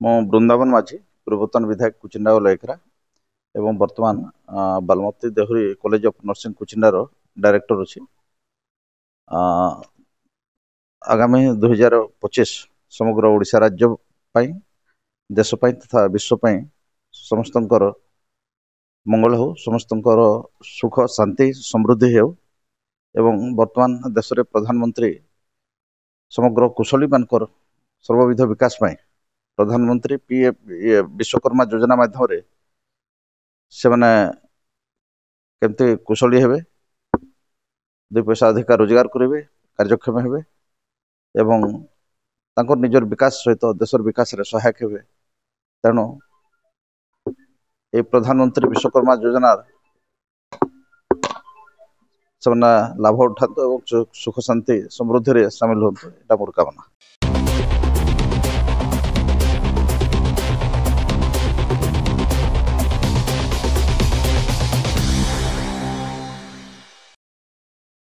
मो बृंदावन माझी पूर्वतन विधायक कुचिंडा और लेखरा एवं वर्तमान Balamati Dehuri college of nursing कुचिंडार डायरेक्टर अच्छी आगामी 2025 समग्र ओडिशा राज्य पाई देश पाई तथा विश्व पाई समस्तंकर मंगल हो समस्तंकर सुख शांति समृद्धि हो एवं वर्तमान देश रे प्रधानमंत्री समग्र कुशली मानकर सर्वविध विकास पाई प्रधानमंत्री विश्वकर्मा योजना माध्यम से माने केमती कुशली हेबे दुई पैसा अधिक रोजगार करेंगे कार्यक्षम हेबे एवं तांकर निजर विकास सहित देशर विकास रे सहायक हेबे तेणु ये प्रधानमंत्री विश्वकर्मा योजना से लाभ उठाते और सुख शांति समृद्धि रे सामिल होते मोर कामना।